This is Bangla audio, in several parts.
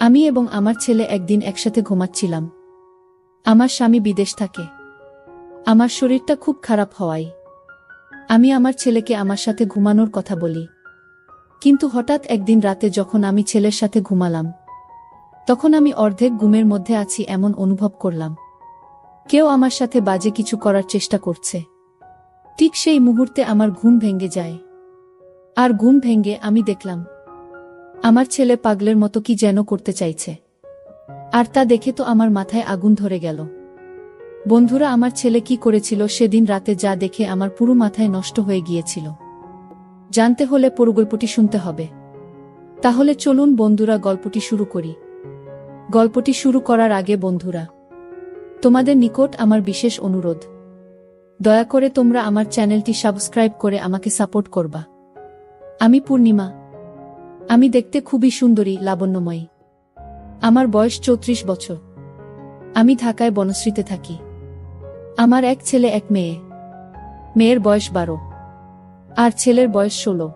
আমি এবং আমার ছেলে একদিন একসাথে ঘুমাচ্ছিলাম। আমার স্বামী বিদেশ থাকে। আমার শরীরটা খুব খারাপ হওয়ায় আমি আমার ছেলেকে আমার সাথে ঘুমানোর কথা বলি। কিন্তু হঠাৎ একদিন রাতে যখন আমি ছেলের সাথে ঘুমালাম, তখন আমি অর্ধেক ঘুমের মধ্যে আছি এমন অনুভব করলাম। কেউ আমার সাথে বাজে কিছু করার চেষ্টা করছে। ঠিক সেই মুহূর্তে আমার ঘুম ভেঙে যায়। আর ঘুম ভেঙে আমি দেখলাম আমার ছেলে পাগলের মতো কি যেন করতে চাইছে। আর তা দেখে তো আমার মাথায় আগুন ধরে গেল। বন্ধুরা, আমার ছেলে কি করেছিল সেদিন রাতে যা দেখে আমার পুরো মাথায় নষ্ট হয়ে গিয়েছিল। জানতে হলে পুরো গল্পটি শুনতে হবে। তাহলে চলুন বন্ধুরা, গল্পটি শুরু করি। গল্পটি শুরু করার আগে বন্ধুরা, তোমাদের নিকট আমার বিশেষ অনুরোধ, দয়া করে তোমরা আমার চ্যানেলটি সাবস্ক্রাইব করে আমাকে সাপোর্ট করবা। আমি পূর্ণিমা। আমি দেখতে খুবই সুন্দরী, লাবণ্যময়ী। আমার বয়স 34 বছর। আমি ঢাকায় বনশ্রীতে থাকি। আমার এক ছেলে এক মেয়ে। মেয়ের বয়স 12 আর ছেলের বয়স 16।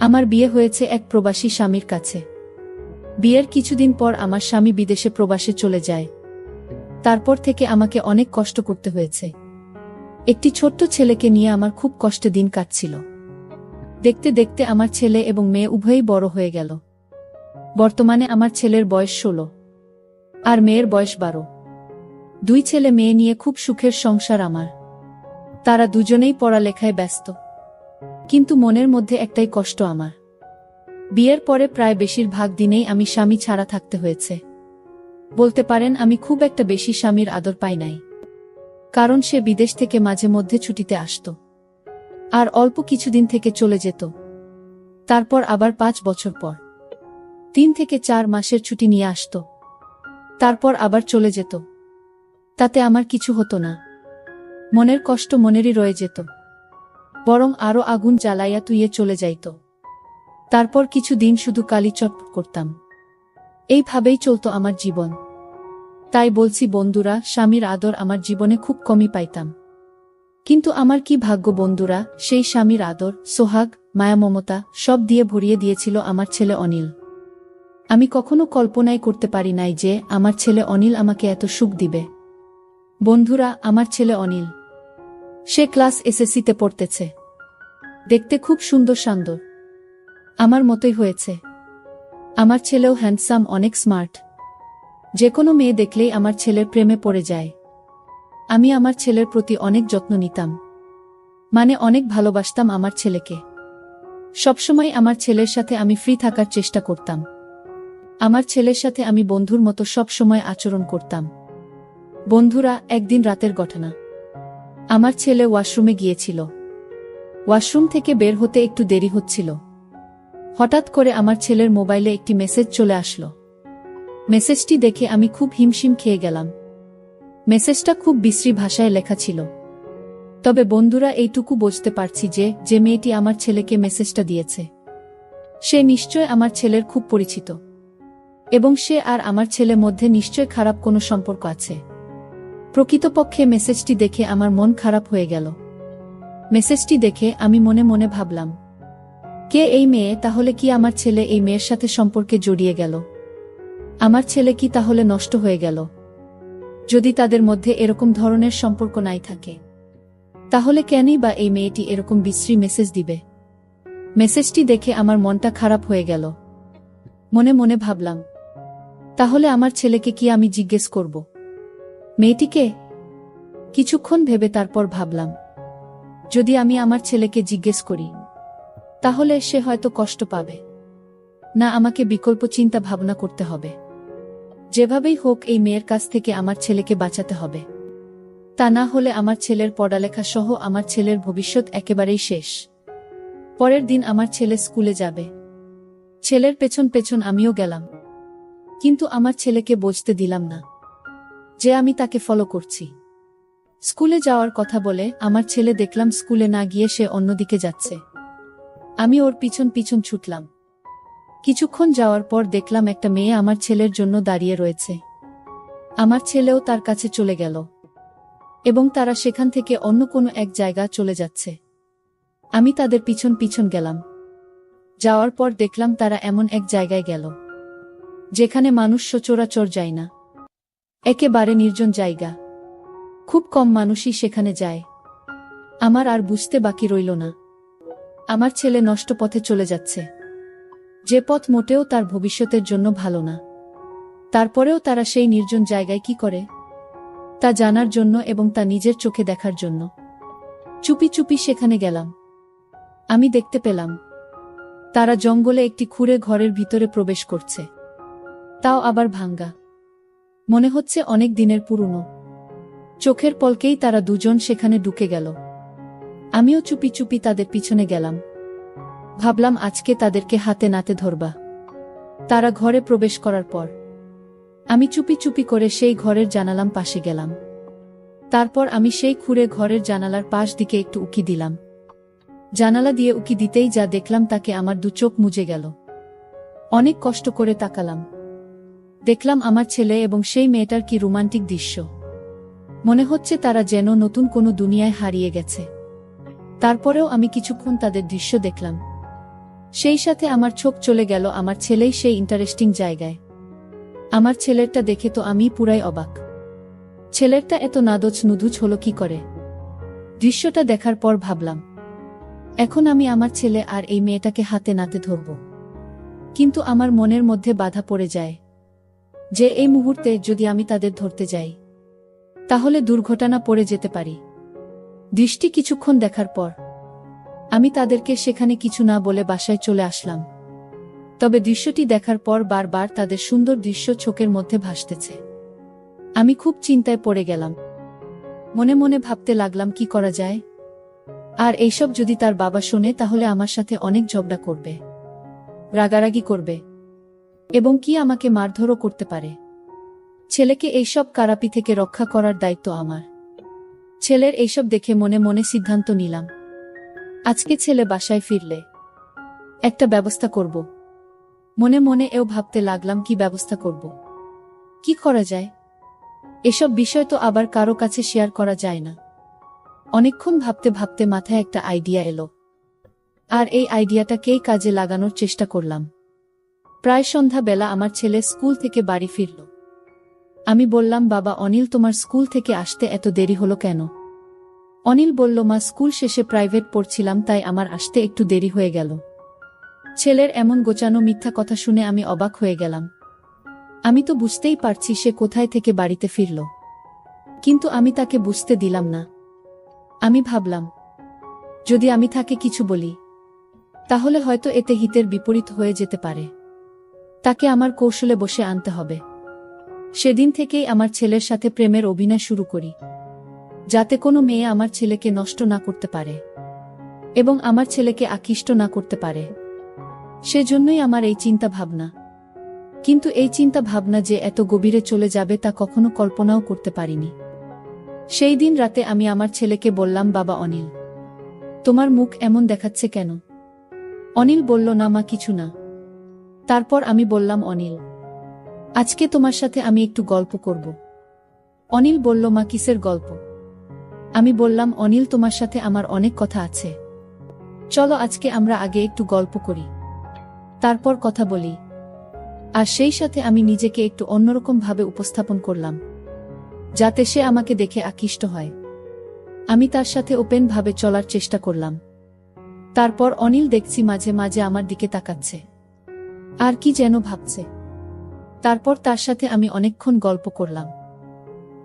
আমার বিয়ে হয়েছে এক প্রবাসী স্বামীর কাছে। বিয়ের কিছুদিন পর আমার স্বামী বিদেশে প্রবাসে চলে যায়। তারপর থেকে আমাকে অনেক কষ্ট করতে হয়েছে। একটি ছোট্ট ছেলেকে নিয়ে আমার খুব কষ্টে দিন কাটছিল। দেখতে দেখতে আমার ছেলে এবং মেয়ে উভয়ই বড় হয়ে গেল। বর্তমানে আমার ছেলের বয়স 16 আর মেয়ের বয়স 12। দুই ছেলে মেয়ে নিয়ে খুব সুখের সংসার আমার। তারা দুজনেই পড়ালেখায় ব্যস্ত। কিন্তু মনের মধ্যে একটাই কষ্ট আমার। বিয়ের পরে প্রায় বেশিরভাগ দিনেই আমি স্বামী ছাড়া থাকতে হয়েছে। বলতে পারেন আমি খুব একটা বেশি স্বামীর আদর পাই নাই। কারণ সে বিদেশ থেকে মাঝে মধ্যে ছুটিতে আসত আর অল্প কিছুদিন থেকে চলে যেত। তারপর আবার 5 বছর পর 3 থেকে 4 মাসের ছুটি নিয়ে আসত। তারপর আবার চলে যেত। তাতে আমার কিছু হতো না। মনের কষ্ট মনেরই রয়ে যেত, বরং আরো আগুন জ্বালাইয়া তুইয়ে চলে যাইত। তারপর কিছু দিন শুধু কালি চটপট করতাম। এইভাবেই চলত আমার জীবন। তাই বলছি বন্ধুরা, স্বামীর আদর আমার জীবনে খুব কমই পাইতাম। কিন্তু আমার কি ভাগ্য বন্ধুরা, সেই স্বামীর আদর, সোহাগ, মায়া, মমতা সব দিয়ে ভরিয়ে দিয়েছিল আমার ছেলে অনিল। আমি কখনো কল্পনাই করতে পারি নাই যে আমার ছেলে অনিল আমাকে এত সুখ দিবে। বন্ধুরা, আমার ছেলে অনিল, সে ক্লাস এসএসসিতে পড়তেছে। দেখতে খুব সুন্দর শান্তর, আমার মতোই হয়েছে। আমার ছেলেও হ্যান্ডসাম, অনেক স্মার্ট। যে কোনো মেয়ে দেখলেই আমার ছেলের প্রেমে পড়ে যায়। আমি আমার ছেলের প্রতি অনেক যত্ন নিতাম, মানে অনেক ভালোবাসতাম আমার ছেলেকে। সবসময় আমার ছেলের সাথে আমি ফ্রি থাকার চেষ্টা করতাম। আমার ছেলের সাথে আমি বন্ধুর মতো সব সময় আচরণ করতাম। বন্ধুরা, একদিন রাতের ঘটনা। আমার ছেলে ওয়াশরুমে গিয়েছিল। ওয়াশরুম থেকে বের হতে একটু দেরি হচ্ছিল। হঠাৎ করে আমার ছেলের মোবাইলে একটি মেসেজ চলে আসলো। মেসেজটি দেখে আমি খুব হিমশিম খেয়ে গেলাম। মেসেজটা খুব বিশ্রী ভাষায় লেখা ছিল। তবে বন্ধুরা, এইটুকু বুঝতে পারছি যে মেয়েটি আমার ছেলেকে মেসেজটা দিয়েছে, সে নিশ্চয় আমার ছেলের খুব পরিচিত এবং সে আর আমার ছেলের মধ্যে নিশ্চয় খারাপ কোনো সম্পর্ক আছে। প্রকৃতপক্ষে মেসেজটি দেখে আমার মন খারাপ হয়ে গেল। মেসেজটি দেখে আমি মনে মনে ভাবলাম, কে এই মেয়ে? তাহলে কি আমার ছেলে এই মেয়ের সাথে সম্পর্কে জড়িয়ে গেল? আমার ছেলে কি তাহলে নষ্ট হয়ে গেল? যদি তাদের মধ্যে এরকম ধরনের সম্পর্ক নাই থাকে, তাহলে কেনই বা এই মেয়েটি এরকম বিশ্রী মেসেজ দিবে? মেসেজটি দেখে আমার মনটা খারাপ হয়ে গেল। মনে মনে ভাবলাম, তাহলে আমার ছেলেকে কি আমি জিজ্ঞেস করব মেয়েটিকে? কিছুক্ষণ ভেবে তারপর ভাবলাম, যদি আমি আমার ছেলেকে জিজ্ঞেস করি, তাহলে সে হয়তো কষ্ট পাবে না। আমাকে বিকল্প চিন্তা ভাবনা করতে হবে। যেভাবেই হোক এই মেয়ের কাছ থেকে আমার ছেলেকে বাঁচাতে হবে। তা না হলে আমার ছেলের পড়ালেখা সহ আমার ছেলের ভবিষ্যৎ একেবারেই শেষ। পরের দিন আমার ছেলে স্কুলে যাবে। ছেলের পেছন পেছন আমিও গেলাম। কিন্তু আমার ছেলেকে বুঝতে দিলাম না যে আমি তাকে ফলো করছি। স্কুলে যাওয়ার কথা বলে আমার ছেলে দেখলাম স্কুলে না গিয়ে সে অন্যদিকে যাচ্ছে। আমি ওর পিছন পিছন ছুটলাম। কিছুক্ষণ যাওয়ার পর দেখলাম একটা মেয়ে আমার ছেলের জন্য দাঁড়িয়ে রয়েছে। আমার ছেলেও তার কাছে চলে গেল এবং তারা সেখান থেকে অন্য কোনো এক জায়গা চলে যাচ্ছে। আমি তাদের পিছন পিছন গেলাম। যাওয়ার পর দেখলাম তারা এমন এক জায়গায় গেল যেখানে মানুষ সচরাচর যায় না। একেবারে নির্জন জায়গা। খুব কম মানুষই সেখানে যায়। আমার আর বুঝতে বাকি রইল না। আমার ছেলে নষ্ট পথে চলে যাচ্ছে, যে পথ মোটেও তার ভবিষ্যতের জন্য ভালো না। তারপরেও তারা সেই নির্জন জায়গায় কি করে, তা জানার জন্য এবং তা নিজের চোখে দেখার জন্য চুপি চুপি সেখানে গেলাম। আমি দেখতে পেলাম তারা জঙ্গলে একটি খুঁড়ে ঘরের ভিতরে প্রবেশ করছে, তাও আবার ভাঙ্গা। মনে হচ্ছে অনেক দিনের পুরনো। চোখের পলকেই তারা দুজন সেখানে ঢুকে গেল। আমিও চুপি চুপি তাদের পিছনে গেলাম। ভাবলাম আজকে তাদেরকে হাতে নাতে ধরবা। তারা ঘরে প্রবেশ করার পর আমি চুপি চুপি করে সেই ঘরের জানালার পাশে গেলাম। তারপর আমি সেই খুঁড়ে ঘরের জানালার পাশ দিকে একটু উকি দিলাম। জানালা দিয়ে উকি দিতেই যা দেখলাম তাকে আমার দু চোখ মুজে গেল। অনেক কষ্ট করে তাকালাম। দেখলাম আমার ছেলে এবং সেই মেয়েটার কি রোমান্টিক দৃশ্য। মনে হচ্ছে তারা যেন নতুন কোনো দুনিয়ায় হারিয়ে গেছে। তারপরেও আমি কিছুক্ষণ তাদের দৃশ্য দেখলাম। সেই সাথে আমার চোখ চলে গেল আমার ছেলেই সেই ইন্টারেস্টিং জায়গায়। আমার ছেলেরটা দেখে তো আমি পুরাই অবাক। ছেলেরটা এত নাদোজ নুদুজ হলো কি করে? দৃশ্যটা দেখার পর ভাবলাম, এখন আমি আমার ছেলে আর এই মেয়েটাকে হাতে নাতে ধরব। কিন্তু আমার মনের মধ্যে বাধা পড়ে যায় যে এই মুহূর্তে যদি আমি তাদের ধরতে যাই, তাহলে দুর্ঘটনা পড়ে যেতে পারি। দৃষ্টি কিছুক্ষণ দেখার পর আমি তাদেরকে সেখানে কিছু না বলে বাসায় চলে আসলাম। তবে দৃশ্যটি দেখার পর বারবার তাদের সুন্দর দৃশ্য চোখের মধ্যে ভাসতেছে। আমি খুব চিন্তায় পড়ে গেলাম। মনে মনে ভাবতে লাগলাম কি করা যায়। আর এইসব যদি তার বাবা শোনে তাহলে আমার সাথে অনেক ঝগড়া করবে, রাগারাগি করবে এবং কি আমাকে মারধরও করতে পারে। ছেলেকে এইসব কারাপি থেকে রক্ষা করার দায়িত্ব আমার। ছেলের এইসব দেখে মনে মনে সিদ্ধান্ত নিলাম, আজকে ছেলে বাসায় ফিরলে একটা ব্যবস্থা করব। মনে মনে এও ভাবতে লাগলাম কি ব্যবস্থা করব, কি করা যায়। এসব বিষয় তো আবার কারো কাছে শেয়ার করা যায় না। অনেকক্ষণ ভাবতে ভাবতে মাথায় একটা আইডিয়া এলো, আর এই আইডিয়াটাকেই কাজে লাগানোর চেষ্টা করলাম। প্রায় সন্ধ্যা বেলা আমার ছেলে স্কুল থেকে বাড়ি ফিরল। আমি বললাম, বাবা অনিল, তোমার স্কুল থেকে আসতে এত দেরি হলো কেন? অনিল বলল, মা স্কুল শেষে প্রাইভেট পড়ছিলাম, তাই আমার আসতে একটু দেরি হয়ে গেল। ছেলের এমন গোছানো মিথ্যা কথা শুনে আমি অবাক হয়ে গেলাম। আমি তো বুঝতেই পারছি সে কোথায় থেকে বাড়িতে ফিরল, কিন্তু আমি তাকে বুঝতে দিলাম না। আমি ভাবলাম, যদি আমি তাকে কিছু বলি তাহলে হয়তো এতে হিতের বিপরীত হয়ে যেতে পারে। তাকে আমার কৌশলে বসে আনতে হবে। সেদিন থেকেই আমার ছেলের সাথে প্রেমের অভিনয় শুরু করি, যাতে কোনো মেয়ে আমার ছেলেকে নষ্ট না করতে পারে এবং আমার ছেলেকে আকৃষ্ট না করতে পারে। সেজন্যই আমার এই চিন্তা ভাবনা। কিন্তু এই চিন্তা ভাবনা যে এত গভীরে চলে যাবে তা কখনো কল্পনাও করতে পারিনি। সেই দিন রাতে আমি আমার ছেলেকে বললাম, বাবা অনিল, তোমার মুখ এমন দেখাচ্ছে কেন? অনিল বলল, না মা, কিছু না। তারপর আমি বললাম, অনিল, আজকে তোমার সাথে আমি একটু গল্প করব। অনিল বলল, মা, কিসের গল্প? আমি বললাম, অনিল, তোমার সাথে আমার অনেক কথা আছে। চলো আজকে আমরা আগে একটু গল্প করি, তারপর কথা বলি। আর সেই সাথে আমি নিজেকে একটু অন্যরকম ভাবে উপস্থাপন করলাম, যাতে সে আমাকে দেখে আকৃষ্ট হয়। আমি তার সাথে ওপেন ভাবে চলার চেষ্টা করলাম। তারপর অনিল দেখছি মাঝে মাঝে আমার দিকে তাকাচ্ছে, আর কি যেন ভাবছে। তারপর তার সাথে আমি অনেকক্ষণ গল্প করলাম।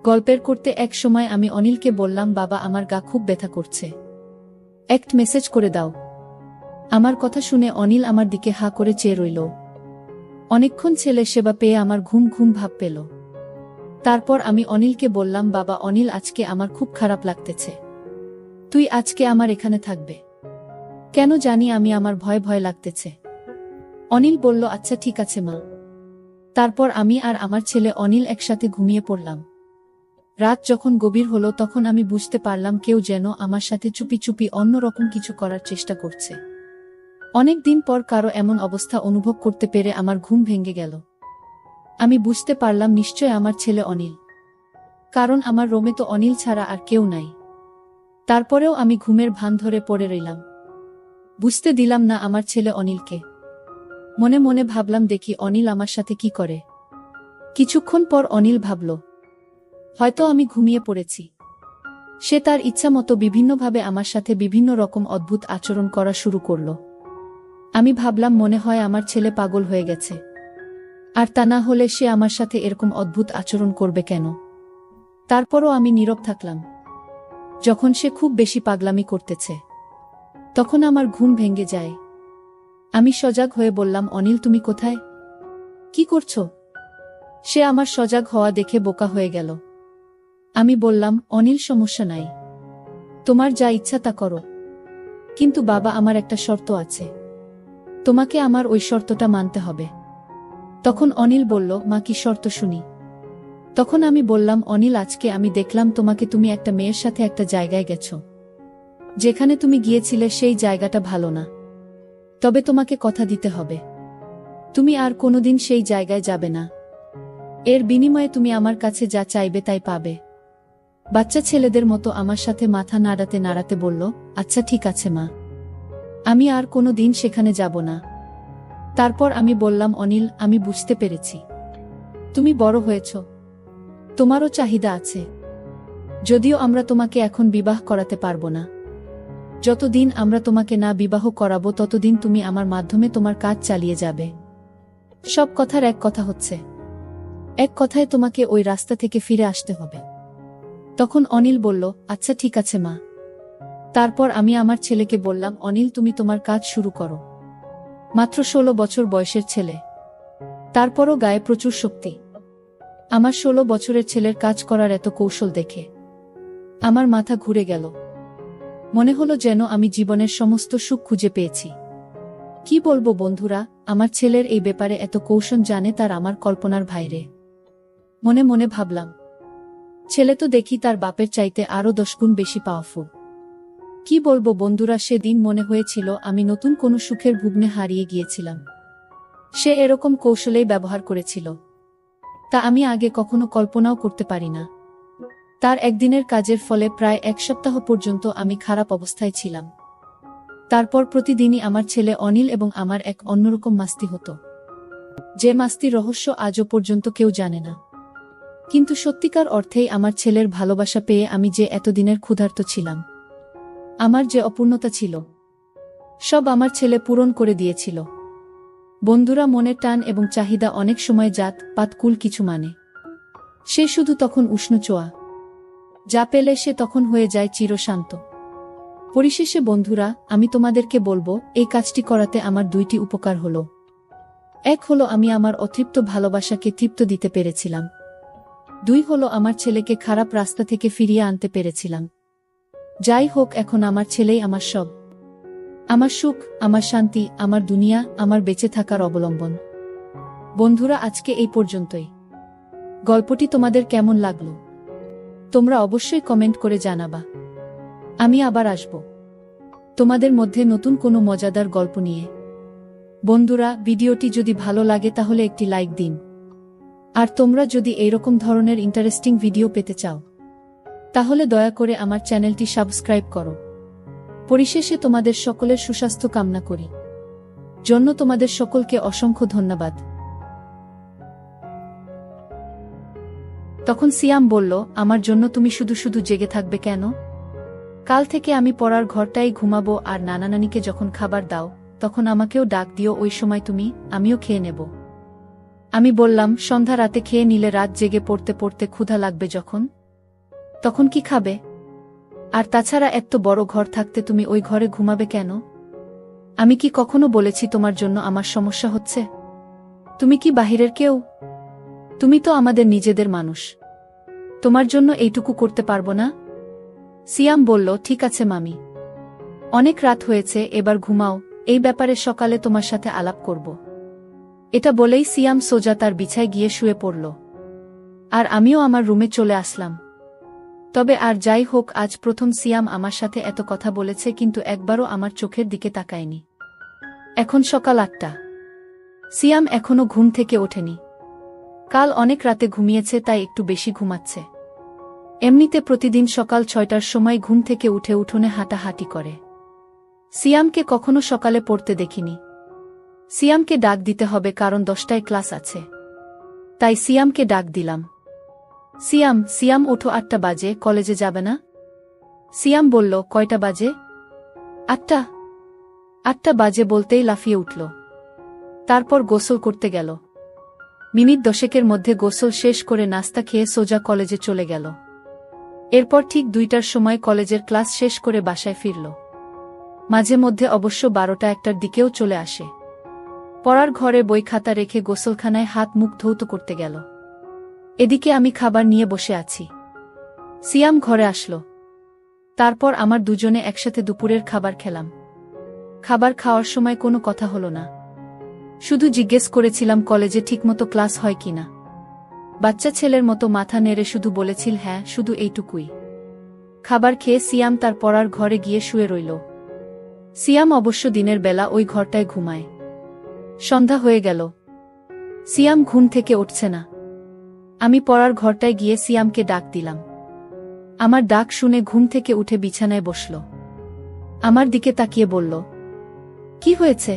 গল্পের করতে এক সময় আমি অনিলকে বললাম, বাবা, আমার গা খুব ব্যথা করছে, একটা মেসেজ করে দাও। আমার কথা শুনে অনিল আমার দিকে হা করে চেয়ে রইল। অনেকক্ষণ ছেলে সেবা পেয়ে আমার ঘুম ঘুম ভাব পেল। তারপর আমি অনিলকে বললাম, বাবা অনিল, আজকে আমার খুব খারাপ লাগতেছে। তুই আজকে আমার এখানে থাকবে? কেন জানি আমি আমার ভয় ভয় লাগতেছে। অনিল বলল, আচ্ছা ঠিক আছে মা। তারপর আমি আর আমার ছেলে অনিল একসাথে ঘুমিয়ে পড়লাম। রাত যখন গভীর হলো তখন আমি বুঝতে পারলাম কেউ যেন আমার সাথে চুপি চুপি অন্যরকম কিছু করার চেষ্টা করছে। অনেক দিন পর কারো এমন অবস্থা অনুভব করতে পেরে আমার ঘুম ভেঙে গেল। আমি বুঝতে পারলাম নিশ্চয় আমার ছেলে অনিল, কারণ আমার রুমে তো অনিল ছাড়া আর কেউ নাই। তারপরেও আমি ঘুমের ভান ধরে পড়ে রইলাম, বুঝতে দিলাম না আমার ছেলে অনিলকে। মনে মনে ভাবলাম দেখি অনিল আমার সাথে কি করে। কিছুক্ষণ পর অনিল ভাবল, হয়তো আমি ঘুমিয়ে পড়েছি। সে তার ইচ্ছামতো বিভিন্নভাবে আমার সাথে বিভিন্ন রকম অদ্ভুত আচরণ করা শুরু করল। আমি ভাবলাম মনে হয় আমার ছেলে পাগল হয়ে গেছে। আর তা না হলে সে আমার সাথে এরকম অদ্ভুত আচরণ করবে কেন? তারপরও আমি নীরব থাকলাম। যখন সে খুব বেশি পাগলামি করতেছে, তখন আমার ঘুম ভেঙে যায়। আমি সজাগ হয়ে বললাম, অনিল তুমি কোথায়? কি করছো? সে আমার সজাগ হওয়া দেখে বোকা হয়ে গেল। আমি বললাম, অনিল সমস্যা নাই, তোমার যা ইচ্ছা তা করো, কিন্তু বাবা আমার একটা শর্ত আছে, তোমাকে আমার ওই শর্তটা মানতে হবে। তখন অনিল বলল, মা কি শর্ত শুনি। তখন আমি বললাম, অনিল আজকে আমি দেখলাম তোমাকে, তুমি একটা মেয়ের সাথে একটা জায়গায় গেছো। যেখানে তুমি গিয়েছিলে সেই জায়গাটা ভালো না, তবে তোমাকে কথা দিতে হবে তুমি আর কোনোদিন সেই জায়গায় যাবে না। এর বিনিময়ে তুমি আমার কাছে যা চাইবে তাই পাবে। বাচ্চা ছেলেদের মতো আমার সাথে মাথা নাড়াতে নাড়াতে বলল, আচ্ছা ঠিক আছে মা, আমি আর কোনো দিন সেখানে যাব না। তারপর আমি বললাম, অনিল আমি বুঝতে পেরেছি, তুমি বড় হয়েছ, তোমারও চাহিদা আছে। যদিও আমরা তোমাকে এখন বিবাহ করাতে পারবো না, যতদিন আমরা তোমাকে না বিবাহ করাবো ততদিন তুমি আমার মাধ্যমে তোমার কাজ চালিয়ে যাবে। সব কথার এক কথা হচ্ছে, এক কথায় তোমাকে ওই রাস্তা থেকে ফিরে আসতে হবে। তখন অনিল বলল, আচ্ছা ঠিক আছে মা। তারপর আমি আমার ছেলেকে বললাম, অনিল তুমি তোমার কাজ শুরু করো। মাত্র 16 বছর বয়সের ছেলে, তারপরও গায়ে প্রচুর শক্তি। আমার 16 বছরের ছেলের কাজ করার এত কৌশল দেখে আমার মাথা ঘুরে গেল। মনে হলো যেন আমি জীবনের সমস্ত সুখ খুঁজে পেয়েছি। কি বলবো বন্ধুরা, আমার ছেলের এই ব্যাপারে এত কৌশল জানে তার আমার কল্পনার বাইরে। মনে মনে ভাবলাম, ছেলে তো দেখি তার বাপের চাইতে আরো 10 গুণ বেশি পাওয়ারফুল। কি বলবো বন্ধুরা, সেদিন মনে হয়েছিল আমি নতুন কোনো সুখের ভুবনে হারিয়ে গিয়েছিলাম। সে এরকম কৌশলেই ব্যবহার করেছিল, তা আমি আগে কখনো কল্পনাও করতে পারি না। তার একদিনের কাজের ফলে প্রায় 1 সপ্তাহ পর্যন্ত আমি খারাপ অবস্থায় ছিলাম। তারপর প্রতিদিনই আমার ছেলে অনিল এবং আমার এক অন্যরকম মাস্তি হতো, যে মাস্তির রহস্য আজও পর্যন্ত কেউ জানে না। কিন্তু সত্যিকার অর্থেই আমার ছেলের ভালোবাসা পেয়ে আমি যে এতদিনের ক্ষুধার্ত ছিলাম, আমার যে অপূর্ণতা ছিল, সব আমার ছেলে পূরণ করে দিয়েছিল। বন্ধুরা, মনের টান এবং চাহিদা অনেক সময় জাত পাত কুল কিছু মানে। সে শুধু তখন উষ্ণ চোয়া, যা পেলে সে তখন হয়ে যায় চিরশান্ত। পরিশেষে বন্ধুরা, আমি তোমাদেরকে বলবো, এই কাজটি করাতে আমার 2টি উপকার হলো। এক হলো আমি আমার অতৃপ্ত ভালোবাসাকে তৃপ্ত দিতে পেরেছিলাম। 2 হলো আমার ছেলেকে খারাপ রাস্তা থেকে ফিরিয়ে আনতে পেরেছিলাম। যাই হোক, এখন আমার ছেলেই আমার সব, আমার সুখ, আমার শান্তি, আমার দুনিয়া, আমার বেঁচে থাকার অবলম্বন। বন্ধুরা, আজকে এই পর্যন্তই। গল্পটি তোমাদের কেমন লাগলো তোমরা অবশ্যই কমেন্ট করে জানাবা। আমি আবার আসব তোমাদের মধ্যে নতুন কোনো মজাদার গল্প নিয়ে। বন্ধুরা, ভিডিওটি যদি ভালো লাগে তাহলে একটি লাইক দিন। আর তোমরা যদি এইরকম ধরনের ইন্টারেস্টিং ভিডিও পেতে চাও, তাহলে দয়া করে আমার চ্যানেলটি সাবস্ক্রাইব করো। পরিশেষে তোমাদের সকলের সুস্বাস্থ্য কামনা করি। জন্য তোমাদের সকলকে অসংখ্য ধন্যবাদ। তখন সিয়াম বলল, আমার জন্য তুমি শুধু শুধু জেগে থাকবে কেন? কাল থেকে আমি পড়ার ঘরটাই ঘুমাবো, আর নানা নানিকে যখন খাবার দাও তখন আমাকেও ডাক দিও, ওই সময় তুমি আমিও খেয়ে নেব। আমি বললাম, সন্ধ্যা রাতে খেয়ে নিলে রাত জেগে পড়তে পড়তে ক্ষুধা লাগবে যখন, তখন কি খাবে? আর তাছাড়া এত বড় ঘর থাকতে তুমি ওই ঘরে ঘুমাবে কেন? আমি কি কখনো বলেছি তোমার জন্য আমার সমস্যা হচ্ছে? তুমি কি বাহিরের কেউ? তুমি তো আমাদের নিজেদের মানুষ, তোমার জন্য এইটুকু করতে পারবো না? সিয়াম বলল, ঠিক আছে মামি, অনেক রাত হয়েছে, এবার ঘুমাও, এই ব্যাপারে সকালে তোমার সাথে আলাপ করব। এটা বলেই সিয়াম সোজা তার বিছায় গিয়ে শুয়ে পড়ল, আর আমিও আমার রুমে চলে আসলাম। তবে আর যাই হোক, আজ প্রথম সিয়াম আমার সাথে এত কথা বলেছে, কিন্তু একবারও আমার চোখের দিকে তাকায়নি। এখন সকাল 8টা, সিয়াম এখনো ঘুম থেকে ওঠেনি। কাল অনেক রাতে ঘুমিয়েছে, তাই একটু বেশি ঘুমাচ্ছে। এমনিতে প্রতিদিন সকাল 6টার সময় ঘুম থেকে উঠে উঠোনে হাঁটাহাঁটি করে। সিয়ামকে কখনো সকালে পড়তে দেখিনি। সিয়ামকে ডাক দিতে হবে কারণ 10টায় ক্লাস আছে। তাই সিয়ামকে ডাক দিলাম। সিয়াম, সিয়াম ওঠো, 8টা বাজে, কলেজে যাবে না? সিয়াম বলল, কয়টা বাজে? 8টা। 8টা বাজে বলতেই লাফিয়ে উঠল। তারপর গোসল করতে গেল। মিনিট 10 মধ্যে গোসল শেষ করে নাস্তা খেয়ে সোজা কলেজে চলে গেল। এরপর ঠিক 2টার সময় কলেজের ক্লাস শেষ করে বাসায় ফিরল। মাঝে মধ্যে অবশ্য 12টা-1টার দিকেও চলে আসে। পড়ার ঘরে বই খাতা রেখে গোসলখানায় হাত মুখ ধৌত করতে গেল। এদিকে আমি খাবার নিয়ে বসে আছি। সিয়াম ঘরে আসলো। তারপর আমার দুজনে একসাথে দুপুরের খাবার খেলাম। খাবার খাওয়ার সময় কোনো কথা হলো না। শুধু জিজ্ঞেস করেছিলাম কলেজে ঠিকমতো ক্লাস হয় কিনা। বাচ্চা ছেলের মতো মাথা নেড়ে শুধু বলেছিল হ্যাঁ, শুধু এইটুকুই। খাবার খেয়ে সিয়াম তার পড়ার ঘরে গিয়ে শুয়ে রইল। সিয়াম অবশ্য দিনের বেলা ওই ঘরটায় ঘুমায়। সন্ধ্যা হয়ে গেল। সিয়াম ঘুম থেকে উঠছে না। আমি পড়ার ঘরটায় গিয়ে সিয়ামকে ডাক দিলাম। আমার ডাক শুনে ঘুম থেকে উঠে বিছানায় বসল। আমার দিকে তাকিয়ে বলল, কি হয়েছে?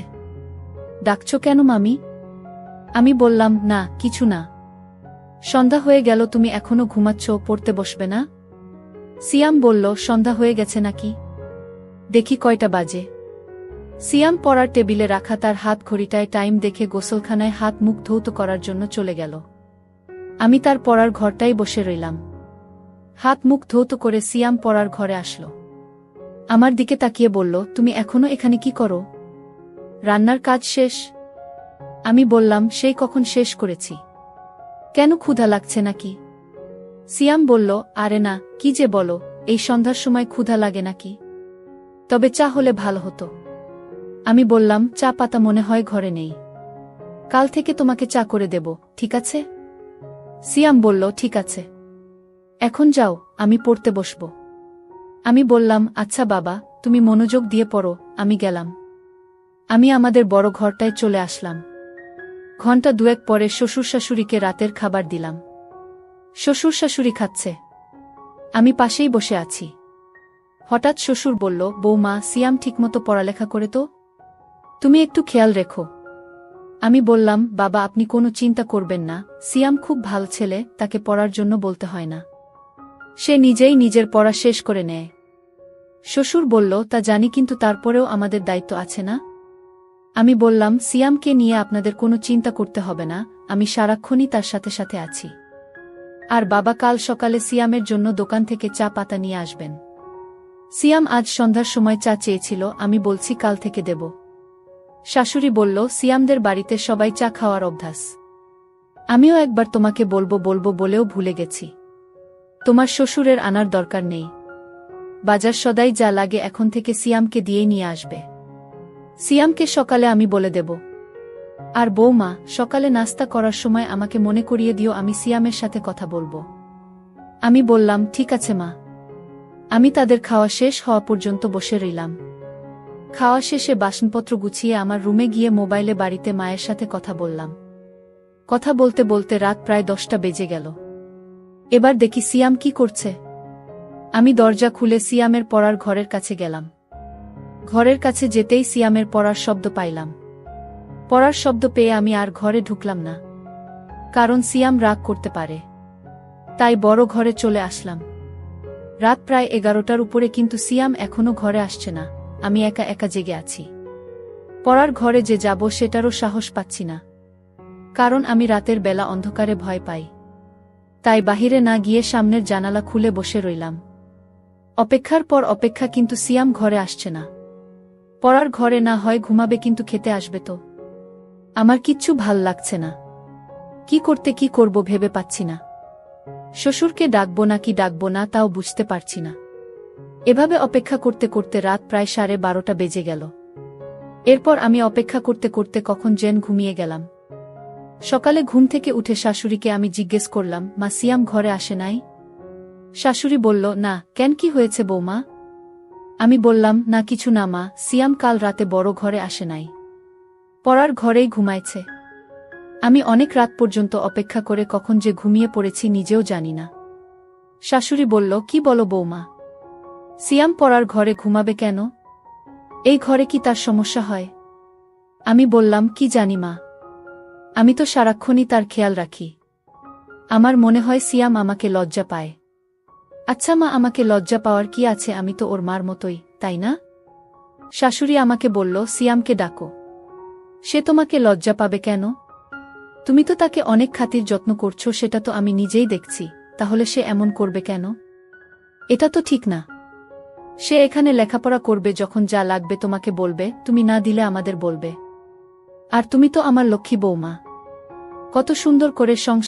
ডাকছো কেন মামি? আমি বললাম, না কিছু না। সন্ধ্যা হয়ে গেল, তুমি এখনো ঘুমাচ্ছ, পড়তে বসবে না? সিয়াম বলল, সন্ধ্যা হয়ে গেছে নাকি? দেখি কয়টা বাজে। সিয়াম পড়ার টেবিলে রাখা তার হাত ঘড়িটায় টাইম দেখে গোসলখানায় হাত মুখ ধৌত করার জন্য চলে গেল। আমি তার পড়ার ঘরটাই বসে রইলাম। হাত মুখ ধৌত করে সিয়াম পড়ার ঘরে আসলো। আমার দিকে তাকিয়ে বলল, তুমি এখনো এখানে কি করো? রান্নার কাজ শেষ? আমি বললাম, সেই কখন শেষ করেছি। কেন, ক্ষুধা লাগছে নাকি? সিয়াম বলল, আরে না, কি যে বলো, এই সন্ধ্যার সময় ক্ষুধা লাগে নাকি? তবে চা হলে ভালো হতো। আমি বললাম, চা পাতা মনে হয় ঘরে নেই। কাল থেকে তোমাকে চা করে দেব, ঠিক আছে? সিয়াম বলল, ঠিক আছে। এখন যাও, আমি পড়তে বসব। আমি বললাম, আচ্ছা বাবা, তুমি মনোযোগ দিয়ে পড়ো, আমি গেলাম। আমি আমাদের বড় ঘরটায় চলে আসলাম। ঘণ্টা 2 পরে শ্বশুর শাশুড়িকে রাতের খাবার দিলাম। শ্বশুর শাশুড়ি খাচ্ছে। আমি পাশেই বসে আছি। হঠাৎ শ্বশুর বলল, বৌমা, সিয়াম ঠিকমতো পড়ালেখা করে তো? তুমি একটু খেয়াল রেখো। আমি বললাম, বাবা আপনি কোনো চিন্তা করবেন না, সিয়াম খুব ভালো ছেলে, তাকে পড়ার জন্য বলতে হয় না। সে নিজেই নিজের পড়া শেষ করে নেয়। শ্বশুর বলল, তা জানি, কিন্তু তারপরেও আমাদের দায়িত্ব আছে না? আমি বললাম, সিয়ামকে নিয়ে আপনাদের কোনো চিন্তা করতে হবে না, আমি সারাক্ষণই তার সাথে সাথে আছি। আর বাবা কাল সকালে সিয়ামের জন্য দোকান থেকে চা পাতা নিয়ে আসবেন। সিয়াম আজ সন্ধ্যার সময় চা চেয়েছিল, আমি বলছি কাল থেকে দেব। শাশুড়ি বলল, সিয়ামদের বাড়িতে সবাই চা খাওয়ার অভ্যাস। আমিও একবার তোমাকে বলবো বলবো বলেও ভুলে গেছি। তোমার শ্বশুরের আনার দরকার নেই। বাজার সদাই যা লাগে এখন থেকে সিয়ামকে দিয়েই নিয়ে আসবে। সিয়ামকে সকালে আমি বলে দেব। আর বৌমা, সকালে নাস্তা করার সময় আমাকে মনে করিয়ে দিও, আমি সিয়ামের সাথে কথা বলবো। আমি বললাম, ঠিক আছে মা। আমি তাদের খাওয়া শেষ হওয়া পর্যন্ত বসে রইলাম। খাওয়া শেষে বাসনপত্র গুছিয়ে আমার রুমে গিয়ে মোবাইলে বাড়িতে মায়ের সাথে কথা বললাম। কথা বলতে বলতে রাত প্রায় 10টা বেজে গেল। এবার দেখি সিয়াম কি করছে। আমি দরজা খুলে সিয়ামের পড়ার ঘরের কাছে গেলাম। ঘরের কাছে যেতেই সিয়ামের পড়ার শব্দ পাইলাম। পড়ার শব্দ পেয়ে আমি আর ঘরে ঢুকলাম না, কারণ সিয়াম রাগ করতে পারে। তাই বড় ঘরে চলে আসলাম। রাত প্রায় 11টার উপরে, কিন্তু সিয়াম এখনো ঘরে আসছে না। আমি একা একা জেগে আছি। পড়ার ঘরে যে যাব সেটারও সাহস পাচ্ছি না, কারণ আমি রাতের বেলা অন্ধকারে ভয় পাই। তাই বাহিরে না গিয়ে সামনের জানালা খুলে বসে রইলাম। অপেক্ষার পর অপেক্ষা, কিন্তু সিয়াম ঘরে আসছে না। পড়ার ঘরে না হয় ঘুমাবে, কিন্তু খেতে আসবে তো? আমার কিচ্ছু ভাল লাগছে না। কি করব ভেবে পাচ্ছি না। শ্বশুরকে ডাকবো নাকি ডাকবো না তাও বুঝতে পারছি না। এভাবে অপেক্ষা করতে করতে রাত প্রায় 12:30 বেজে গেল। এরপর আমি অপেক্ষা করতে করতে কখন যেন ঘুমিয়ে গেলাম। সকালে ঘুম থেকে উঠে শাশুড়িকে আমি জিজ্ঞেস করলাম, মা, সিয়াম ঘরে আসে নাই? শাশুড়ি বলল, না, কেন, কি হয়েছে বৌমা? আমি বললাম, না কিছু না মা, সিয়াম কাল রাতে বড় ঘরে আসে নাই, পড়ার ঘরেই ঘুমাইছে। আমি অনেক রাত পর্যন্ত অপেক্ষা করে কখন যে ঘুমিয়ে পড়েছি নিজেও জানি না। শাশুড়ি বলল, কি বলো বৌমা? সিয়াম পড়ার ঘরে ঘুমাবে কেন? এই ঘরে কি তার সমস্যা হয়? আমি বললাম, কি জানি মা। আমি তো সারাক্ষণই তার খেয়াল রাখি। আমার মনে হয় সিয়াম আমাকে লজ্জা পায়। আচ্ছা মা, আমাকে লজ্জা পাওয়ার কি আছে? আমি তো ওর মার মতোই, তাই না? শাশুড়ি আমাকে বলল, সিয়ামকে ডাকো। সে তোমাকে লজ্জা পাবে কেন? তুমি তো তাকে অনেক খাতির যত্ন করছো, সেটা তো আমি নিজেই দেখছি। তাহলে সে এমন করবে কেন? এটা তো ঠিক না। সে এখানে লেখাপড়া করবে, যখন যা লাগবে তোমাকে বলবে, তুমি না দিলে আমাদের বলবে। আর তুমি তো আমার লক্ষ্মী বৌমা, কত সুন্দর করে সংসার